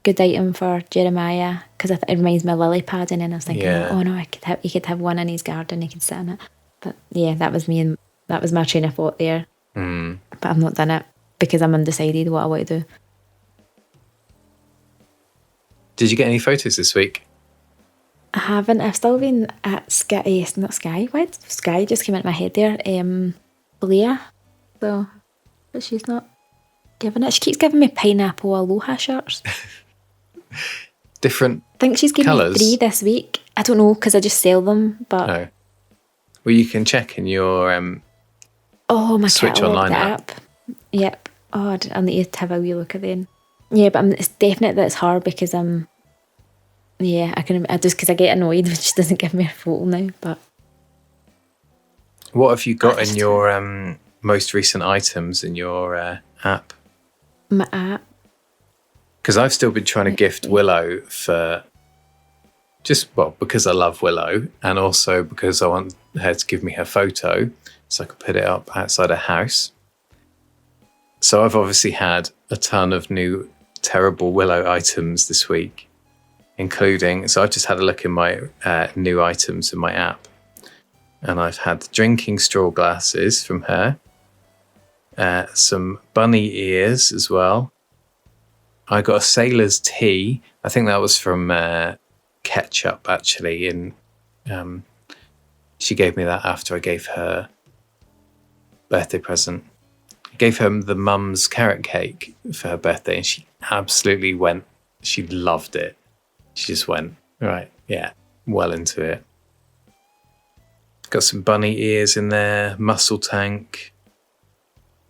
good item for Jeremiah because it reminds me of lily padding, and I was thinking, oh no, he could have one in his garden, he could sit in it. But yeah, that was me, and that was my train of thought there. But I've not done it because I'm undecided what I want to do. Did you get any photos this week? I haven't. I've still been at Sky. Not Sky. Why did Sky just came into my head there? Blair. So, but she's not giving it. She keeps giving me pineapple aloha shirts. Different. I think she's given me 3 this week. I don't know because I just sell them. But no. Well, you can check in your my Switch Online app. Yep. Oh, I'll need to have a wee look at them. Yeah, but it's definite that it's hard because I just because I get annoyed when she doesn't give me a photo now. But what have you got in your most recent items in your app? My app. Because I've still been trying to gift Willow for because I love Willow, and also because I want her to give me her photo so I can put it up outside her house. So I've obviously had a ton of new terrible Willow items this week, including, so I've just had a look in my new items in my app, and I've had drinking straw glasses from her, some bunny ears as well. I got a sailor's tee. I think that was from Ketchup, actually, and she gave me that after I gave her birthday present. I gave her the mum's carrot cake for her birthday, and she absolutely went. She loved it. She just went, right, yeah, well into it. Got some bunny ears in there, muscle tank.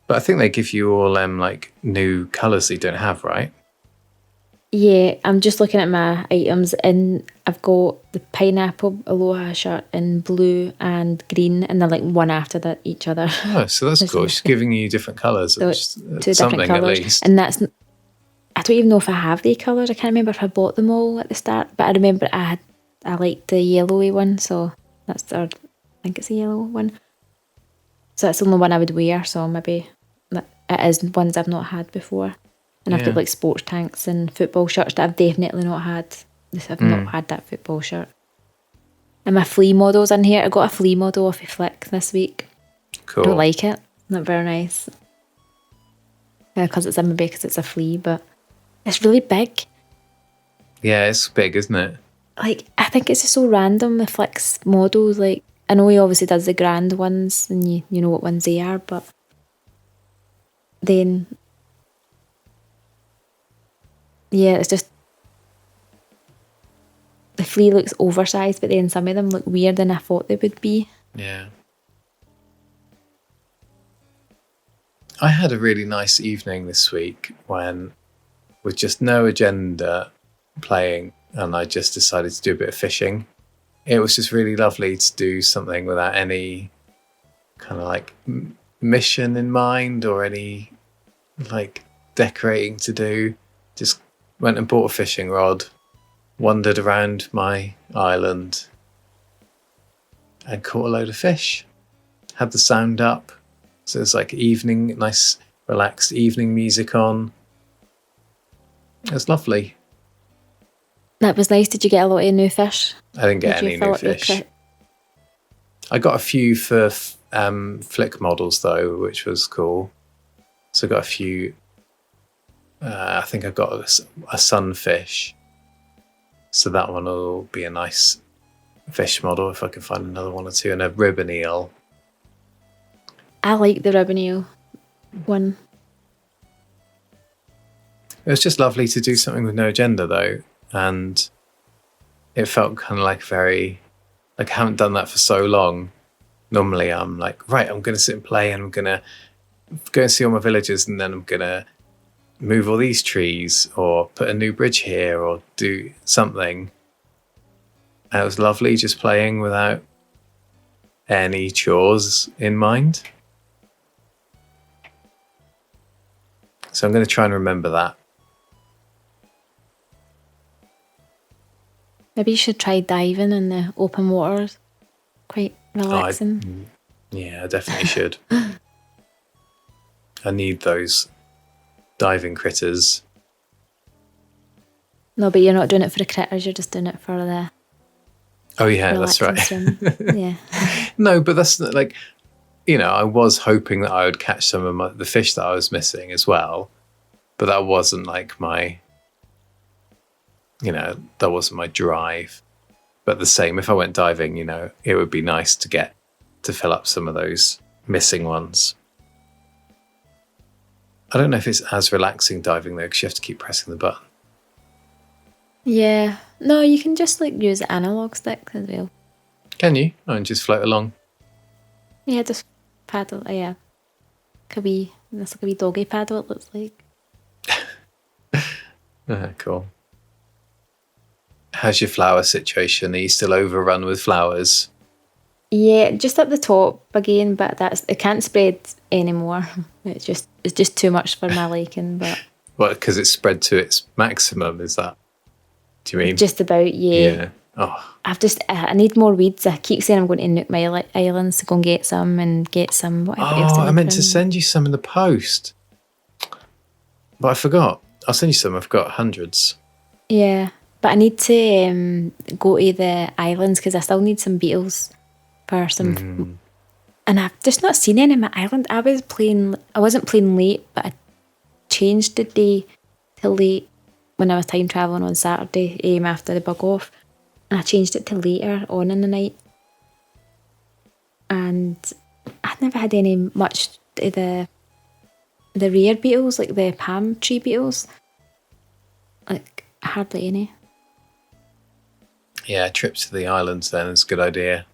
But I think they give you all like new colours that you don't have, right? Yeah, I'm just looking at my items, and I've got the pineapple aloha shirt in blue and green, and they're like one after that each other. Oh, so that's cool. She's giving you different colours. So two different colours, at least. And that's, I don't even know if I have the colours. I can't remember if I bought them all at the start, but I remember I liked the yellowy one, so that's I think it's a yellow one. So that's the only one I would wear, so maybe it is ones I've not had before. And I've got like sports tanks and football shirts that I've definitely not had. I've not had that football shirt. And my flea model's in here. I got a flea model off of Flick this week. Cool. I don't like it. Not very nice. Because it's in my bed because it's a flea, but it's really big. Yeah, it's big, isn't it? Like, I think it's just so random with Flick's models. Like, I know he obviously does the grand ones and you know what ones they are, but then... yeah, it's just the flea looks oversized, but then some of them look weirder than I thought they would be. Yeah. I had a really nice evening this week when, with just no agenda playing, and I just decided to do a bit of fishing. It was just really lovely to do something without any kind of like mission in mind or any like decorating to do. Just went and bought a fishing rod, wandered around my island and caught a load of fish. Had the sound up. So it's like evening, nice relaxed evening music on. It was lovely. That was nice. Did you get a lot of new fish? I didn't get any new fish. I got a few for Flick models though, which was cool. So I got a few... I think I got a sunfish, so that one will be a nice fish model if I can find another one or two, and a ribbon eel. I like the ribbon eel. one. It was just lovely to do something with no agenda, though, and it felt kind of like I haven't done that for so long. Normally, I'm like, right, I'm going to sit and play, and I'm going to go and see all my villagers, and then I'm going to move all these trees, or put a new bridge here, or do something. And it was lovely just playing without any chores in mind. So I'm going to try and remember that. Maybe you should try diving in the open waters. Quite relaxing. I definitely should. I need those diving critters. No, but you're not doing it for the critters, you're just doing it for the Oh yeah, that's right. swim. Yeah. No, but that's like, I was hoping that I would catch some of the fish that I was missing as well. But that wasn't like my, that wasn't my drive. But the same, if I went diving, it would be nice to get to fill up some of those missing ones. I don't know if it's as relaxing diving though, because you have to keep pressing the button. Yeah. No, you can just use the analog stick as well. Can you? Oh, and just float along? Yeah, just paddle. Yeah. That's like a wee doggy paddle, it looks like. Cool. How's your flower situation? Are you still overrun with flowers? Yeah, just up the top again, but it can't spread anymore. It's just too much for my liking. But What? Because it's spread to its maximum? Is that? Do you mean? Just about, yeah. Yeah. Oh. I need more weeds. I keep saying I'm going to Nook my islands to go and get some whatever else. I meant to send you some in the post, but I forgot. I'll send you some. I've got hundreds. Yeah, but I need to go to the islands because I still need some beetles for some. And I've just not seen any in my island. I wasn't playing late, but I changed the day to late when I was time travelling on Saturday after the bug off. And I changed it to later on in the night. And I'd never had any much of the rare beetles, like the palm tree beetles. Like, hardly any. Yeah, a trip to the islands then is a good idea.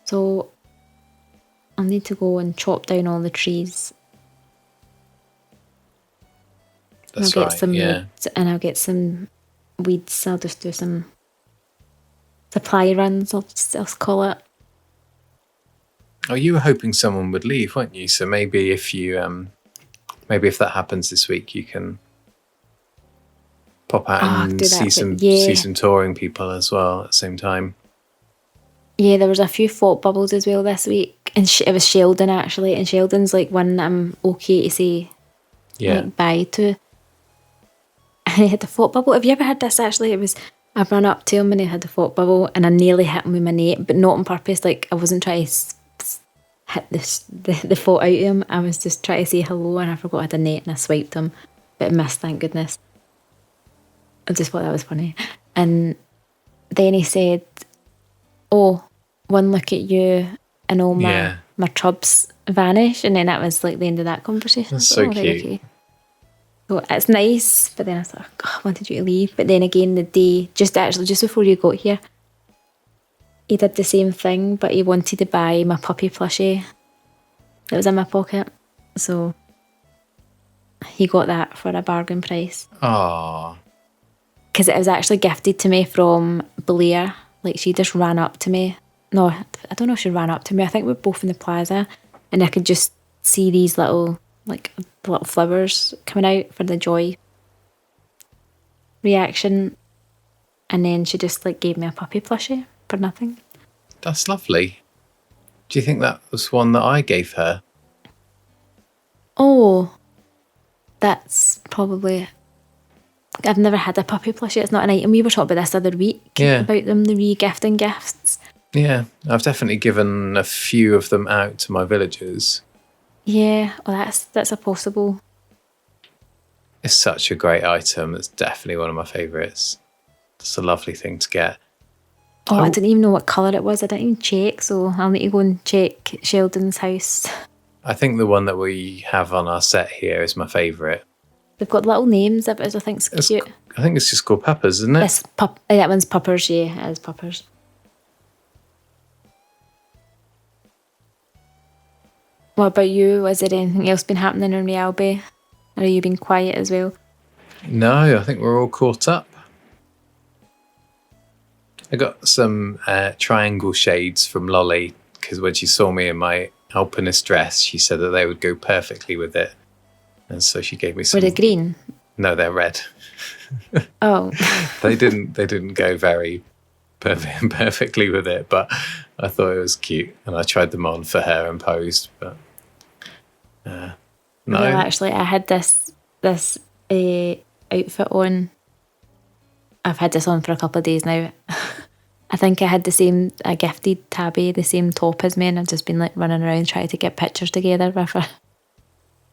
So I'll need to go and chop down all the trees. That's I'll get right, some yeah. weeds, and I'll get some weeds. I'll just do some supply runs, I'll call it. Oh, you were hoping someone would leave, weren't you? So maybe if if that happens this week, you can pop out and see some touring people as well at the same time. Yeah, there was a few thought bubbles as well this week, and it was Sheldon actually, and Sheldon's like one that I'm okay to say bye to. And he had the thought bubble. Have you ever had this actually? I ran up to him and he had the thought bubble, and I nearly hit him with my net, but not on purpose. Like, I wasn't trying to hit the thought out of him. I was just trying to say hello, and I forgot I had a net and I swiped him, but I missed, thank goodness. I just thought that was funny. And then he said, "Oh, one look at you and all my trubs vanish," and then that was like the end of that conversation. That's so cute. Okay. So it's nice, but then I thought, I wanted you to leave. But then again, the day, just before you got here, he did the same thing, but he wanted to buy my puppy plushie that was in my pocket. So he got that for a bargain price. Aww. Because it was actually gifted to me from Blair. Like, she just ran up to me. No, I don't know if she ran up to me. I think we were both in the plaza, and I could just see these little flowers coming out for the joy reaction. And then she just gave me a puppy plushie for nothing. That's lovely. Do you think that was one that I gave her? Oh, that's probably... I've never had a puppy plushie. It's not an item. We were talking about this other week about them, the re-gifting gifts. Yeah, I've definitely given a few of them out to my villagers. Yeah, well, that's a possible. It's such a great item. It's definitely one of my favourites. It's a lovely thing to get. Oh, I didn't even know what colour it was. I didn't even check, so I'll need to go and check Sheldon's house. I think the one that we have on our set here is my favourite. They've got little names of it, I think it's cute. I think it's just called Peppers, isn't it? That one's Puppers, yeah, it is Puppers. What about you? Has there anything else been happening in Realby? Or have you been quiet as well? No, I think we're all caught up. I got some triangle shades from Lolly because when she saw me in my alpinist dress, she said that they would go perfectly with it. And so she gave me some. Were they green? No, they're red. Oh. They didn't go very perfectly with it, but I thought it was cute, and I tried them on for her and posed. But no, Well, actually, I had this outfit on. I've had this on for a couple of days now. I think I had I gifted Tabby the same top as me, and I've just been like running around trying to get pictures together with her.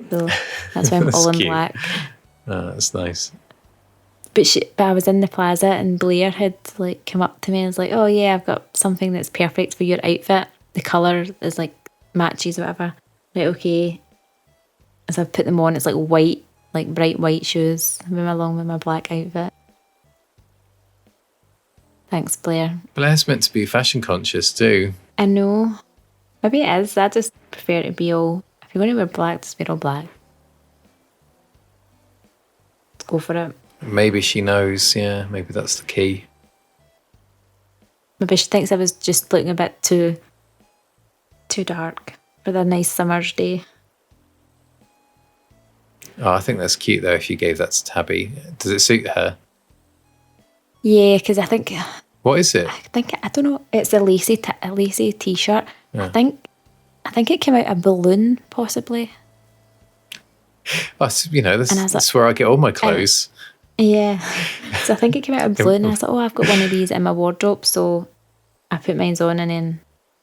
So that's why I'm all in cute. black. Oh, that's nice. But I was in the plaza and Blair had like come up to me and was like, "Oh yeah, I've got something that's perfect for your outfit. The colour is like matches or whatever." Like, okay. So I've put them on. It's like white, like bright white shoes along with my black outfit. Thanks, Blair. Blair's meant to be fashion conscious too. I know. Maybe it is. I just prefer to be all. If you're going to wear black, just wear all black. Let's go for it. Maybe she knows. Yeah, maybe that's the key. Maybe she thinks I was just looking a bit too dark for the nice summer's day. Oh, I think that's cute though. If you gave that to Tabby, does it suit her? Yeah, because I think. What is it? I don't know. It's a lacy t-shirt. Yeah. I think it came out a balloon, possibly. Oh, that's where I get all my clothes. Yeah. So I think it came out a balloon. And I was like, I've got one of these in my wardrobe. So I put mine on and then...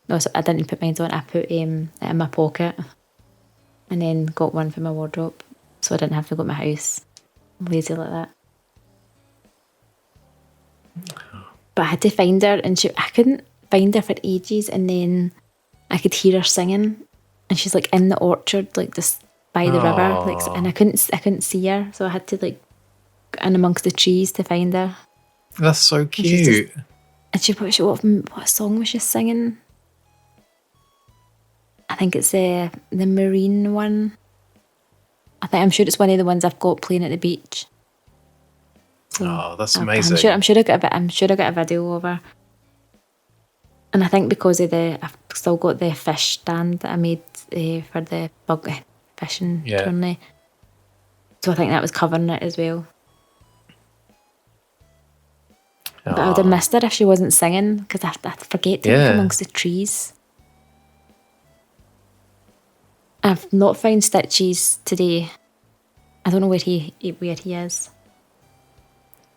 No, so I didn't put mine on. I put it in my pocket and then got one for my wardrobe. So I didn't have to go to my house. I'm lazy like that. But I had to find her and I couldn't find her for ages, and then I could hear her singing and she's like in the orchard, like just by the river, like, and I couldn't see her, so I had to like in amongst the trees to find her. That's so cute. What song was she singing? I think it's the marine one. I'm sure it's one of the ones I've got playing at the beach. So that's amazing. I'm sure I got a video of her. And I think because of I've still got the fish stand that I made for the bug fishing tourney. So I think that was covering it as well. But I would have missed her if she wasn't singing, because I forget to look amongst the trees. I've not found Stitches today. I don't know where he is.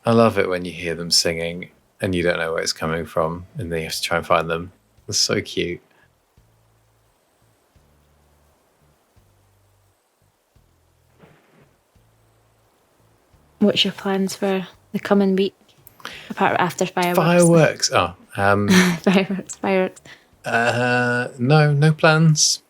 I love it when you hear them singing and you don't know where it's coming from, and then you have to try and find them. It's so cute. What's your plans for the coming week, apart after Fireworks. fireworks? Fireworks. No plans.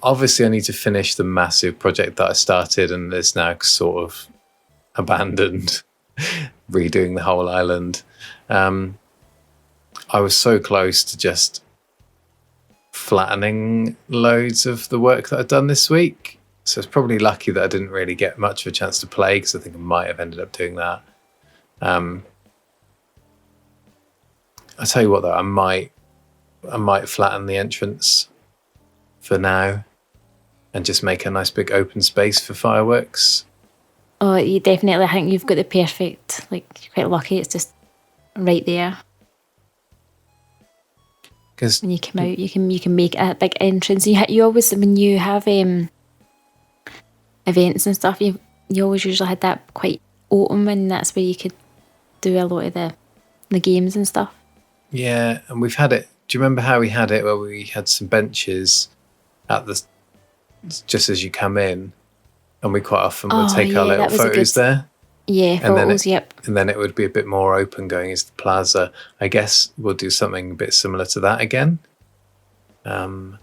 Obviously, I need to finish the massive project that I started and is now sort of abandoned, redoing the whole island. I was so close to just flattening loads of the work that I'd done this week. So it's probably lucky that I didn't really get much of a chance to play, because I think I might have ended up doing that. I tell you what, though, I might flatten the entrance for now and just make a nice big open space for fireworks. Oh, you definitely. I think you've got the perfect. Like, you're quite lucky. It's just right there. Because when you come out, you can make a big entrance. You always, when you have events and stuff, you always usually had that quite open, and that's where you could do a lot of the games and stuff. Yeah, and we've had it. Do you remember how we had it, where we had some benches just as you come in, and we quite often would take our little photos there? Yeah, photos, yep. And then it would be a bit more open going into the plaza. I guess we'll do something a bit similar to that again. So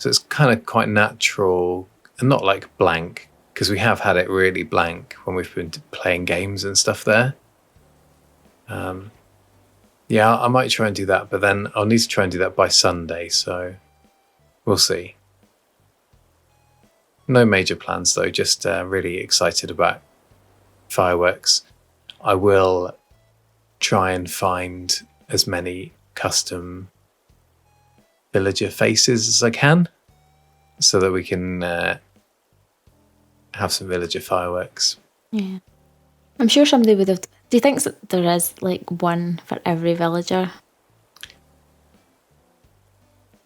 it's kind of quite natural and not like blank, because we have had it really blank when we've been playing games and stuff there. Yeah, I might try and do that, but then I'll need to try and do that by Sunday, so we'll see. No major plans though, just really excited about fireworks. I will try and find as many custom villager faces as I can, so that we can have some villager fireworks. Yeah. I'm sure somebody would have... Do you think that there is like one for every villager?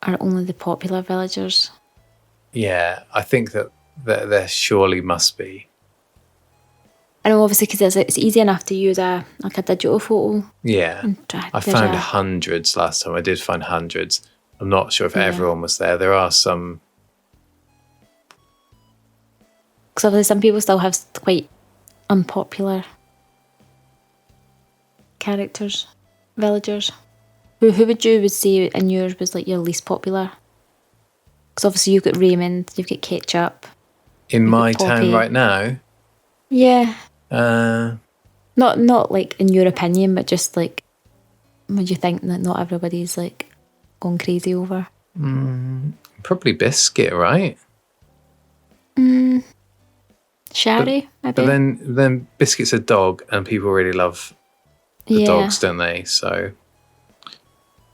Or only the popular villagers? Yeah, I think that there surely must be. I know, obviously, because it's easy enough to use a digital photo. Yeah, I found hundreds last time. I did find hundreds. I'm not sure if everyone was there. There are some. Because obviously some people still have quite unpopular characters, villagers. Who would say in yours was like your least popular? Because obviously you've got Raymond, you've got Ketchup. In my town right now? Yeah. Not like in your opinion, but just like, would you think that not everybody's like going crazy over? Probably Biscuit, right? Sherry, maybe. But then Biscuit's a dog, and people really love the dogs, don't they? So,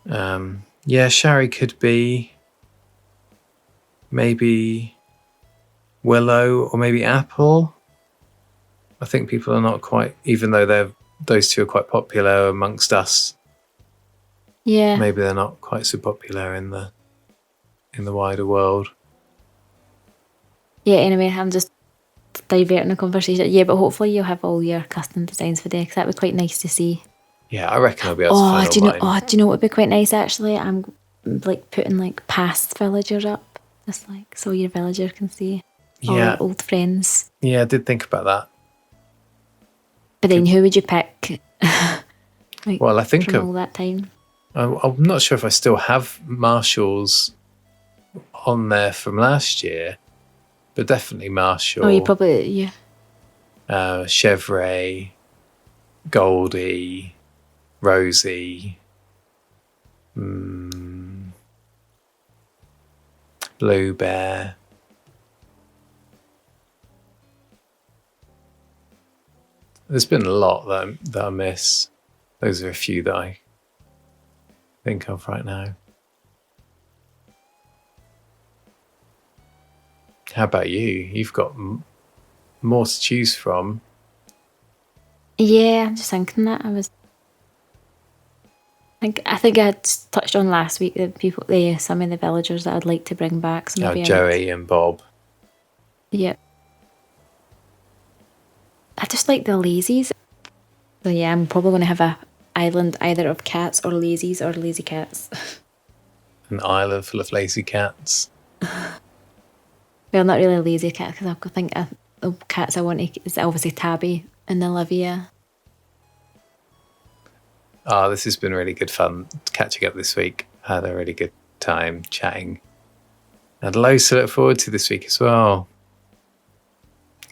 yeah, Sherry could be. Maybe Willow or maybe Apple. I think people are not quite, even though those two are quite popular amongst us. Yeah. Maybe they're not quite so popular in the wider world. Yeah, anyway, I'm just diverting the conversation. Yeah, but hopefully you'll have all your custom designs for there, because that would be quite nice to see. Yeah, I reckon I'll be able to find do you know what would be quite nice actually? I'm like putting like past villagers up, just like so your villager can see all your old friends. Yeah, I did think about that. But then who would you pick? Like, well, I think from all that time. I'm not sure if I still have Marshall's on there from last year, but definitely Marshall. Oh, you probably, Chevrolet, Goldie, Rosie, Blue Bear. There's been a lot that I miss. Those are a few that I think of right now. How about you? You've got more to choose from. Yeah, I'm just thinking that. I think I had touched on last week that some of the villagers that I'd like to bring back. So Joey and Bob. Yeah. I just like the lazies. So yeah, I'm probably going to have a island either of cats or lazies or lazy cats. An island full of lazy cats. Well, not really lazy cats, because I think the cats I want is obviously Tabby and Olivia. Oh, this has been really good fun catching up this week. Had a really good time chatting. And loads to look forward to this week as well.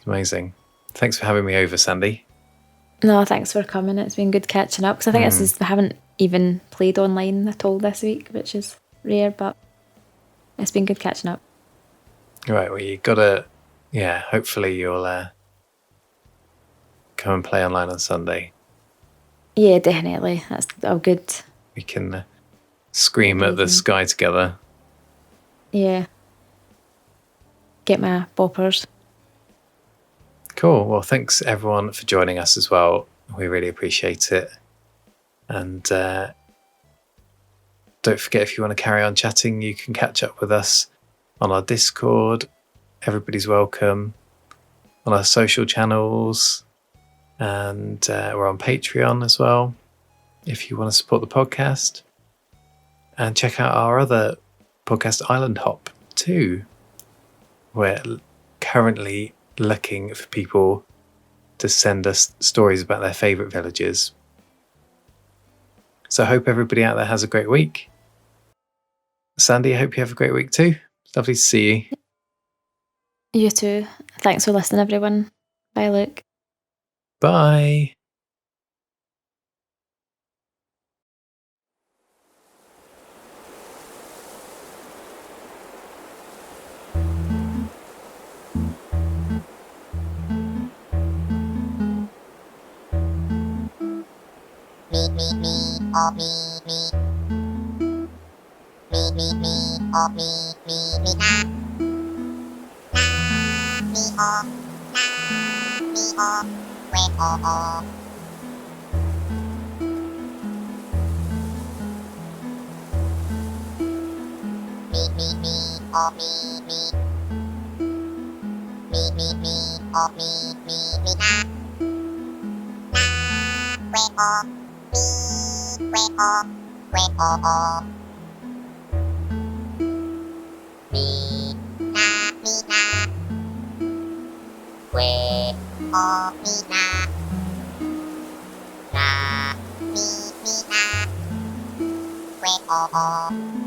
Amazing. Thanks for having me over, Sandi. No, thanks for coming. It's been good catching up, because I think I haven't even played online at all this week, which is rare, but it's been good catching up. Right, well, you gotta, hopefully you'll come and play online on Sunday. Yeah, definitely. That's all good. We can scream at the sky together. Yeah. Get my boppers. Cool. Well, thanks everyone for joining us as well. We really appreciate it. And don't forget, if you want to carry on chatting, you can catch up with us on our Discord. Everybody's welcome. On our social channels. And we're on Patreon as well, if you want to support the podcast. And check out our other podcast, Island Hop, too. We're currently looking for people to send us stories about their favourite villages. So I hope everybody out there has a great week. Sandi, I hope you have a great week too. Lovely to see you. You too. Thanks for listening, everyone. Bye, Luke. Bye. Oh,